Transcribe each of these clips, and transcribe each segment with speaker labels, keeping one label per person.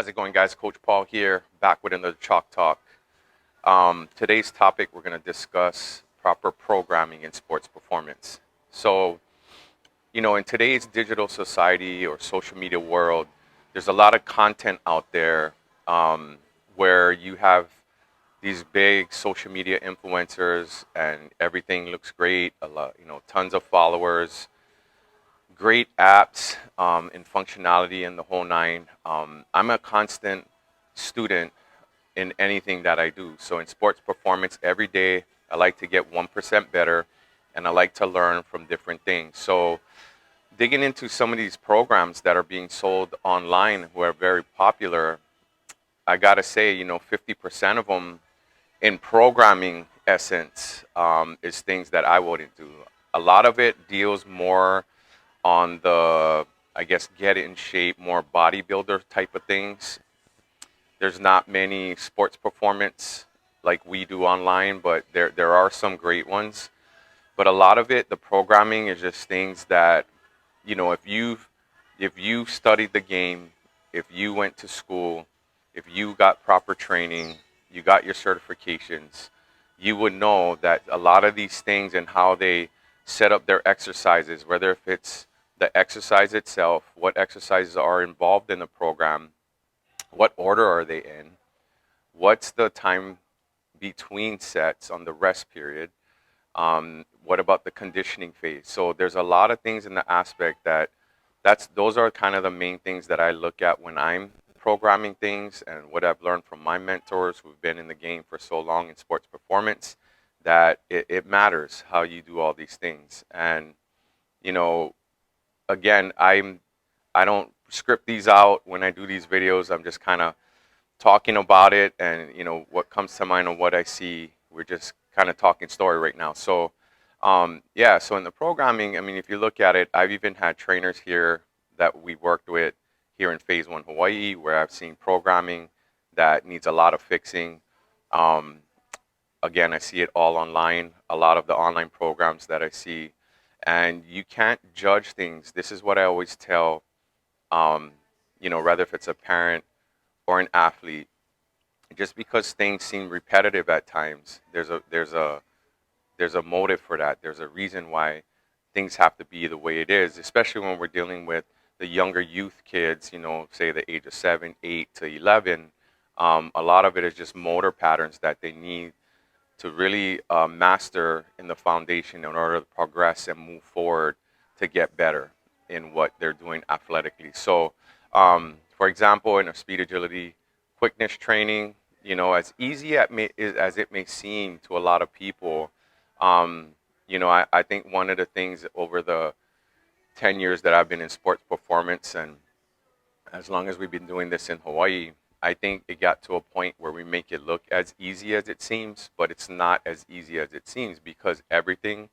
Speaker 1: How's it going, guys? Coach Paul here, back with another Chalk Talk. Today's topic, we're going to discuss proper programming in sports performance. So, in today's digital society or social media world, there's a lot of content out there um, where you have these big social media influencers and everything looks great, a lot, tons of followers, great apps and functionality in the whole nine. I'm a constant student in anything that I do. So in sports performance, every day I like to get 1% better, and I like to learn from different things. So digging into some of these programs that are being sold online who are very popular, I gotta say, 50% of them in programming essence is things that I wouldn't do. A lot of it deals more on the, I guess, get in shape, more bodybuilder type of things. There's not many sports performance like we do online, but there are some great ones. But a lot of it, the programming is just things that, if you studied the game, if you went to school, if you got proper training, you got your certifications, you would know that a lot of these things and how they set up their exercises, whether if it's the exercise itself, what exercises are involved in the program, what order are they in, what's the time between sets on the rest period, what about the conditioning phase. So there's a lot of things in the aspect those are kind of the main things that I look at when I'm programming things, and what I've learned from my mentors who've been in the game for so long in sports performance, that it matters how you do all these things. And you know again, I don't script these out when I do these videos. I'm just kind of talking about it, and what comes to mind and what I see. We're just kind of talking story right now. So yeah, so in the programming, I mean, if you look at it, I've even had trainers here that we worked with here in Phase One Hawaii, where I've seen programming that needs a lot of fixing. Um, Again, I see it all online. A lot of the online programs that I see, and you can't judge things. This is what I always tell, um, whether if it's a parent or an athlete, just because things seem repetitive at times, there's a motive for that. There's a reason why things have to be the way it is, especially when we're dealing with the younger youth kids, say the age of 7, 8 to 11. A lot of it is just motor patterns that they need to really master in the foundation in order to progress and move forward to get better in what they're doing athletically. So, for example, in a speed agility quickness training, as easy as it may seem to a lot of people, I think one of the things over the 10 years that I've been in sports performance, and as long as we've been doing this in Hawaii, I think it got to a point where we make it look as easy as it seems, but it's not as easy as it seems because everything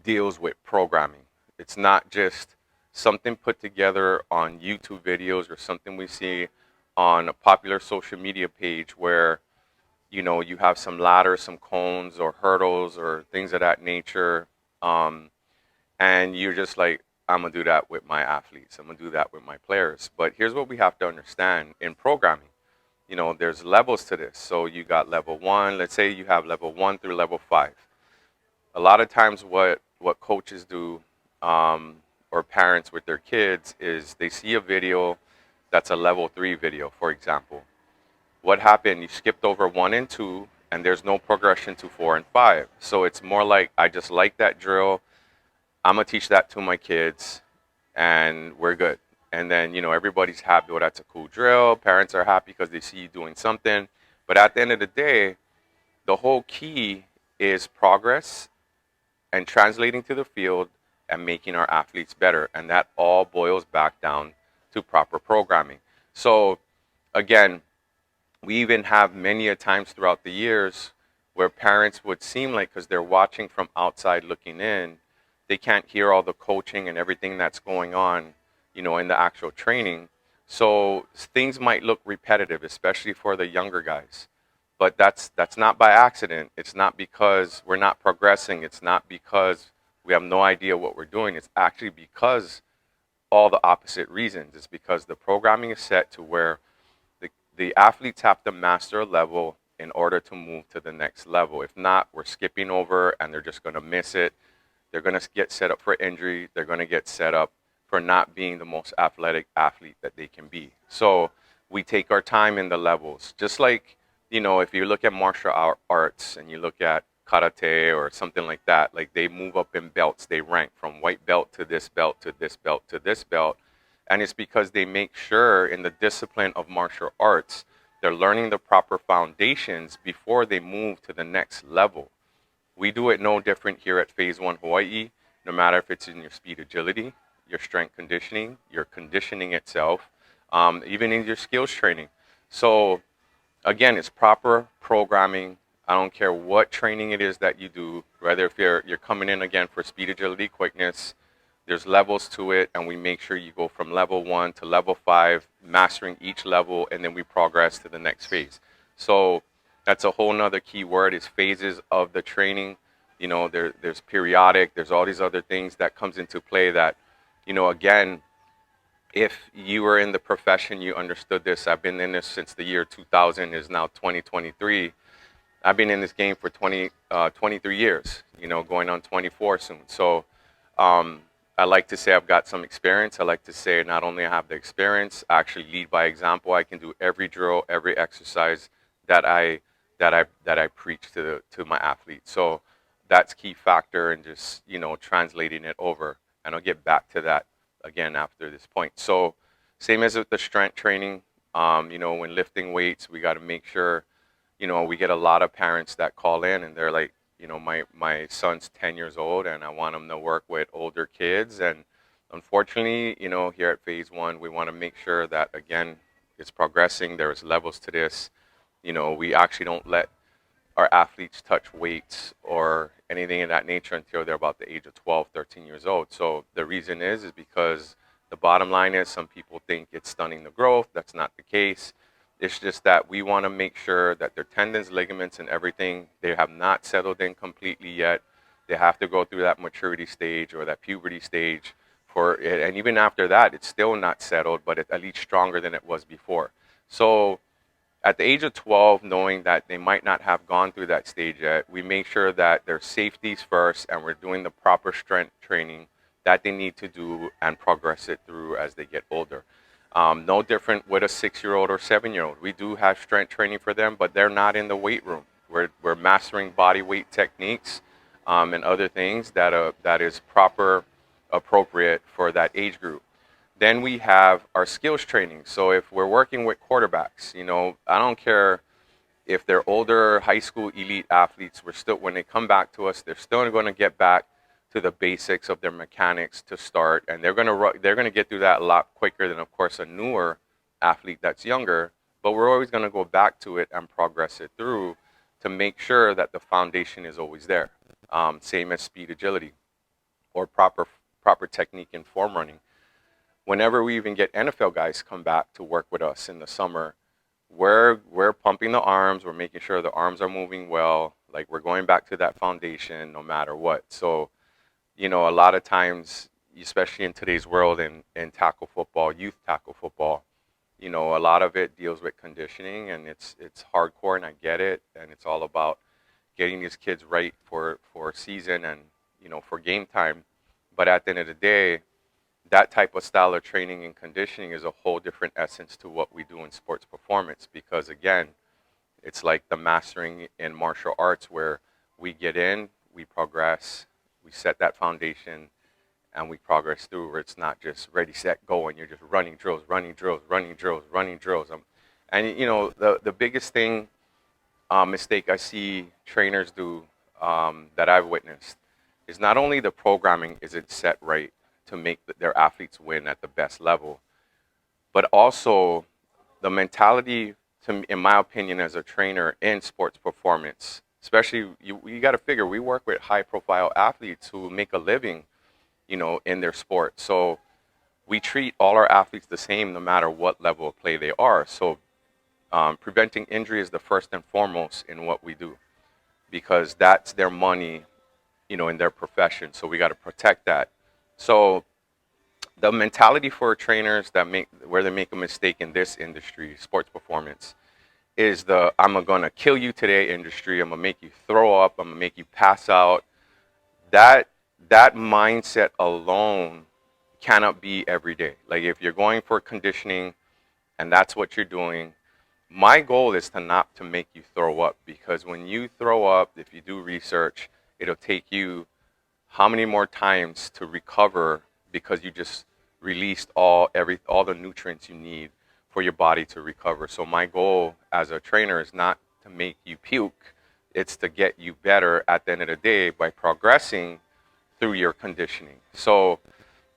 Speaker 1: deals with programming. It's not just something put together on YouTube videos or something we see on a popular social media page where you have some ladders, some cones or hurdles or things of that nature, um, and you're just like, I'm gonna do that with my athletes, I'm gonna do that with my players. But here's what we have to understand in programming. There's levels to this. So you got level one. Let's say you have level 1 through level 5. A lot of times what coaches do, or parents with their kids, is they see a video that's a level 3 video, for example. What happened? You skipped over 1 and 2, and there's no progression to 4 and 5. So it's more like, I just like that drill, I'm gonna teach that to my kids, and we're good. And then everybody's happy. Well, that's a cool drill. Parents are happy because they see you doing something. But at the end of the day, the whole key is progress and translating to the field and making our athletes better. And that all boils back down to proper programming. So again, we even have many a times throughout the years where parents would seem like, because they're watching from outside looking in, they can't hear all the coaching and everything that's going on, in the actual training. So things might look repetitive, especially for the younger guys. But that's not by accident. It's not because we're not progressing. It's not because we have no idea what we're doing. It's actually because all the opposite reasons. It's because the programming is set to where the athletes have to master a level in order to move to the next level. If not, we're skipping over and they're just going to miss it. They're going to get set up for injury. They're going to get set up for not being the most athletic athlete that they can be. So we take our time in the levels. Just like, if you look at martial arts and you look at karate or something like that, like they move up in belts. They rank from white belt to this belt to this belt to this belt. And it's because they make sure in the discipline of martial arts, they're learning the proper foundations before they move to the next level. We do it no different here at Phase 1 Hawaii, no matter if it's in your speed agility, your strength conditioning, your conditioning itself, even in your skills training. So again, it's proper programming. I don't care what training it is that you do, whether if you're coming in again for speed, agility, quickness, there's levels to it, and we make sure you go from level 1 to level 5, mastering each level, and then we progress to the next phase. So that's a whole nother key word is phases of the training. There's periodic, there's all these other things that comes into play that, again, if you were in the profession, you understood this. I've been in this since the year 2000 is now 2023. I've been in this game for 23 years, going on 24 soon. So I like to say I've got some experience. I like to say not only I have the experience, I actually lead by example. I can do every drill, every exercise that I preach to my athletes. So that's key factor in just translating it over. And I'll get back to that again after this point. So same as with the strength training, when lifting weights, we got to make sure, we get a lot of parents that call in and they're like, my son's 10 years old and I want him to work with older kids. And unfortunately, here at Phase 1, we want to make sure that, again, it's progressing. There's levels to this. We actually don't let our athletes touch weights or anything of that nature until they're about the age of 12, 13 years old. So the reason is because the bottom line is some people think it's stunning the growth. That's not the case. It's just that we want to make sure that their tendons, ligaments, and everything, they have not settled in completely yet. They have to go through that maturity stage or that puberty stage for it. And even after that, it's still not settled, but it's at least stronger than it was before. So at the age of 12, knowing that they might not have gone through that stage yet, we make sure that their safety's first and we're doing the proper strength training that they need to do and progress it through as they get older. No different with a 6-year-old or 7-year-old. We do have strength training for them, but they're not in the weight room. We're mastering body weight techniques and other things that is appropriate for that age group. Then we have our skills training. So if we're working with quarterbacks, I don't care if they're older high school elite athletes. When they come back to us, they're still going to get back to the basics of their mechanics to start, and they're going to get through that a lot quicker than, of course, a newer athlete that's younger. But we're always going to go back to it and progress it through to make sure that the foundation is always there. Same as speed agility or proper technique in form running. Whenever we even get NFL guys come back to work with us in the summer, we're pumping the arms. We're making sure the arms are moving well. Like we're going back to that foundation no matter what. So a lot of times, especially in today's world in tackle football, youth tackle football, a lot of it deals with conditioning and it's hardcore, and I get it. And it's all about getting these kids right for season and, for game time. But at the end of the day, that type of style of training and conditioning is a whole different essence to what we do in sports performance. Because again, it's like the mastering in martial arts where we get in, we progress, we set that foundation, and we progress through where it's not just ready, set, go, and you're just running drills. And the biggest mistake I see trainers do that I've witnessed is not only the programming isn't set right to make their athletes win at the best level, but also the mentality, in my opinion, as a trainer in sports performance. Especially, you got to figure we work with high-profile athletes who make a living, in their sport. So we treat all our athletes the same, no matter what level of play they are. So preventing injury is the first and foremost in what we do, because that's their money, in their profession. So we got to protect that. So the mentality for trainers that make where they make a mistake in this industry, sports performance, is the I'm gonna kill you today industry. I'm gonna make you throw up. I'm gonna make you pass out. That that mindset alone cannot be every day. Like if you're going for conditioning and that's what you're doing, my goal is to not to make you throw up, because when you throw up, if you do research, it'll take you how many more times to recover, because you just released all the nutrients you need for your body to recover. So my goal as a trainer is not to make you puke, it's to get you better at the end of the day by progressing through your conditioning. So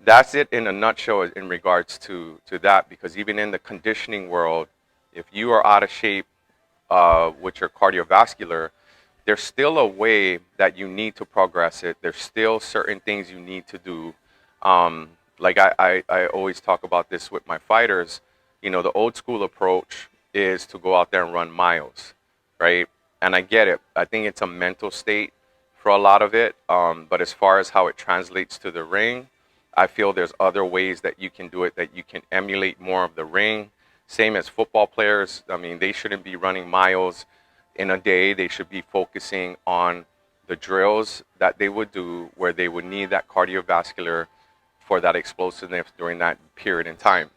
Speaker 1: that's it in a nutshell in regards to that, because even in the conditioning world, if you are out of shape with your cardiovascular, there's still a way that you need to progress it. There's still certain things you need to do. Like I always talk about this with my fighters. You know, the old school approach is to go out there and run miles, right? And I get it. I think it's a mental state for a lot of it. But as far as how it translates to the ring, I feel there's other ways that you can do it, that you can emulate more of the ring. Same as football players. I mean, they shouldn't be running miles in a day. They should be focusing on the drills that they would do where they would need that cardiovascular for that explosiveness during that period in time.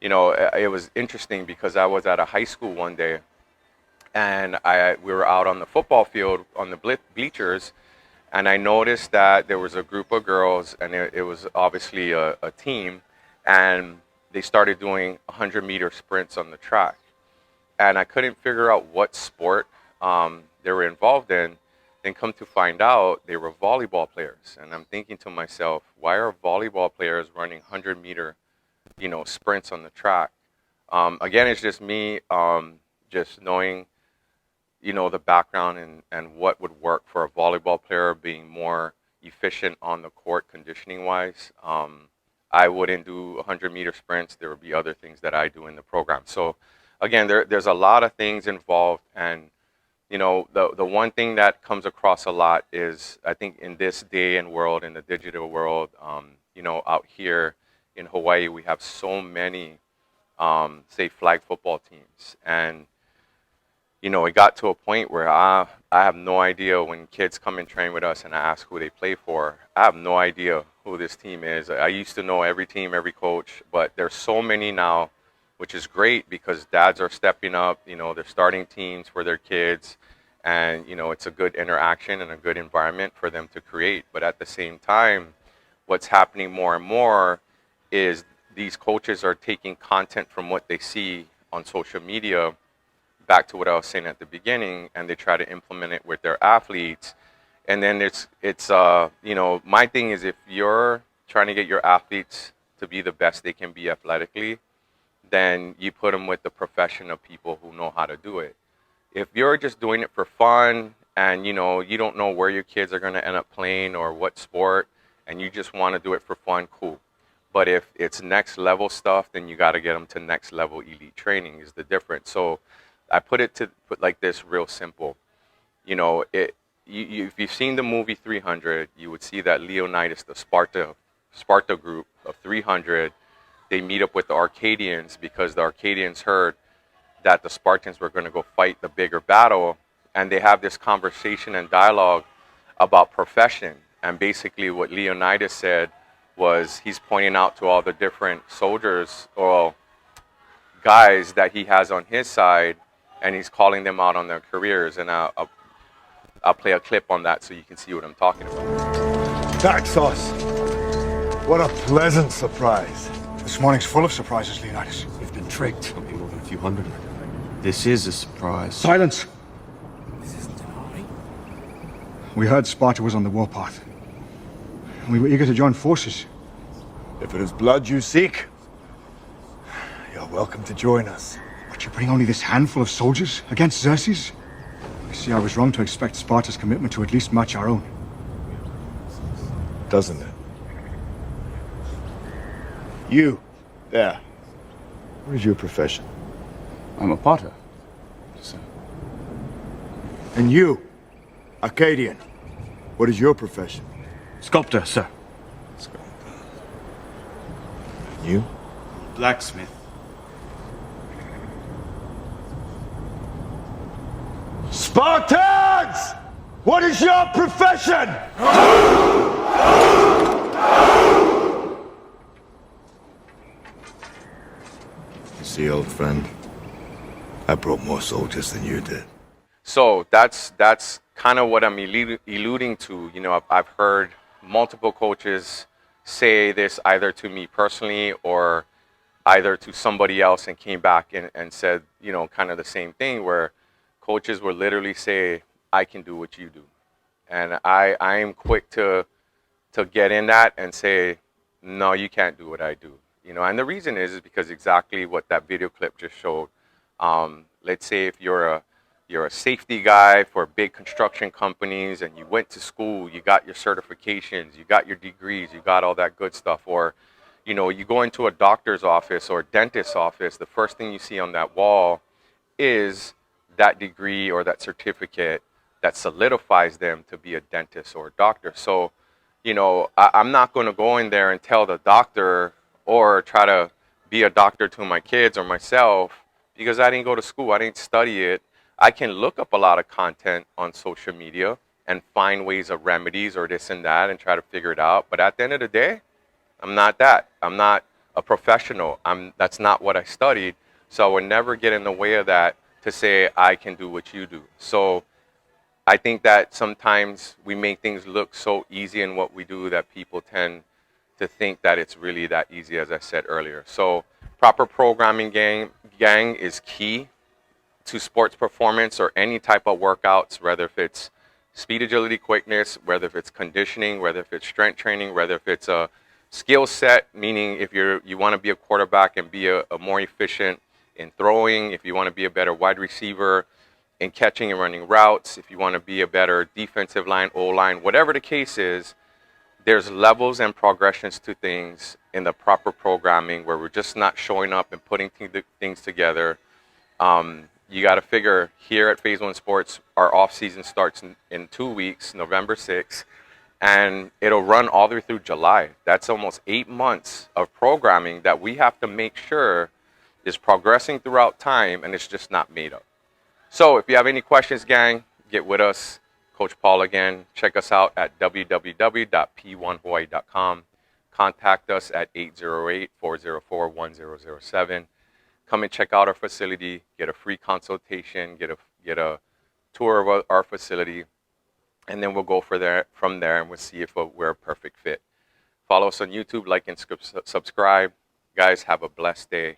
Speaker 1: You know, it was interesting because I was at a high school one day, and we were out on the football field on the bleachers, and I noticed that there was a group of girls, and it was obviously a team, and they started doing 100-meter sprints on the track. And I couldn't figure out what sport they were involved in. Then come to find out they were volleyball players. And I'm thinking to myself, why are volleyball players running 100-meter, sprints on the track? Again, it's just me just knowing, the background and what would work for a volleyball player being more efficient on the court conditioning-wise. I wouldn't do 100-meter sprints. There would be other things that I do in the program. So again, there's a lot of things involved. And, the one thing that comes across a lot is, I think in this day and world, in the digital world, out here in Hawaii, we have so many, say, flag football teams. And, it got to a point where I have no idea when kids come and train with us and I ask who they play for. I have no idea who this team is. I used to know every team, every coach, but there's so many now, which is great because dads are stepping up. They're starting teams for their kids, and it's a good interaction and a good environment for them to create. But at the same time, what's happening more and more is these coaches are taking content from what they see on social media, back to what I was saying at the beginning, and they try to implement it with their athletes. And then it's my thing is, if you're trying to get your athletes to be the best they can be athletically, then you put them with the professional people who know how to do it. If you're just doing it for fun and, you don't know where your kids are going to end up playing or what sport, and you just want to do it for fun, cool. But if it's next level stuff, then you got to get them to next level elite training is the difference. So I put like this, real simple. If you've seen the movie 300, you would see that Leonidas, the Sparta group of 300, they meet up with the Arcadians because the Arcadians heard that the Spartans were going to go fight the bigger battle, and they have this conversation and dialogue about profession. And basically what Leonidas said was, he's pointing out to all the different soldiers or guys that he has on his side, and he's calling them out on their careers. And I'll play a clip on that so you can see what I'm talking about.
Speaker 2: Naxos, what a pleasant surprise.
Speaker 3: This morning's full of surprises, Leonidas.
Speaker 4: We've been tricked. Not more than a few hundred. This is a surprise.
Speaker 3: Silence!
Speaker 4: This isn't an army.
Speaker 3: We heard Sparta was on the warpath. And we were eager to join forces.
Speaker 2: If it is blood you seek, you're welcome to join us.
Speaker 3: But you bring only this handful of soldiers against Xerxes? I see I was wrong to expect Sparta's commitment to at least match our own.
Speaker 2: Doesn't it? You, there. What is your profession?
Speaker 4: I'm a potter, sir.
Speaker 2: And you, Arcadian. What is your profession?
Speaker 4: Sculptor, sir.
Speaker 2: You?
Speaker 4: Blacksmith.
Speaker 2: Spartans! What is your profession? You see, old friend, I brought more soldiers than you did.
Speaker 1: So that's kind of what I'm alluding to. You know, I've heard multiple coaches say this either to me personally or either to somebody else, and came back and said, you know, kind of the same thing, where coaches will literally say, I can do what you do. And I am quick to get in that and say, no, you can't do what I do. You know, and the reason is because exactly what that video clip just showed. Let's say if you're a safety guy for big construction companies and you went to school, you got your certifications, you got your degrees, you got all that good stuff. Or, you know, you go into a doctor's office or a dentist's office, the first thing you see on that wall is that degree or that certificate that solidifies them to be a dentist or a doctor. So, you know, I'm not going to go in there and tell the doctor or try to be a doctor to my kids or myself because I didn't go to school, I didn't study it. I can look up a lot of content on social media and find ways of remedies or this and that and try to figure it out. But at the end of the day, I'm not that. I'm not a professional. That's not what I studied. So I would never get in the way of that to say I can do what you do. So I think that sometimes we make things look so easy in what we do that people tend to think that it's really that easy, as I said earlier. So proper programming, gang, is key to sports performance or any type of workouts, whether if it's speed, agility, quickness, whether if it's conditioning, whether if it's strength training, whether if it's a skill set, meaning if you want to be a quarterback and be a more efficient in throwing, if you want to be a better wide receiver in catching and running routes, if you want to be a better defensive line, O-line, whatever the case is, there's levels and progressions to things in the proper programming where we're just not showing up and putting things together. You got to figure here at Phase One Sports, our off season starts in 2 weeks, November 6th, and it'll run all the way through July. That's almost 8 months of programming that we have to make sure is progressing throughout time and it's just not made up. So if you have any questions, gang, get with us. Coach Paul again. Check us out at www.p1hawaii.com. Contact us at 808-404-1007. Come and check out our facility, get a free consultation, get a tour of our facility, and then we'll go from there and we'll see if we're a perfect fit. Follow us on YouTube, like and subscribe. Guys, have a blessed day.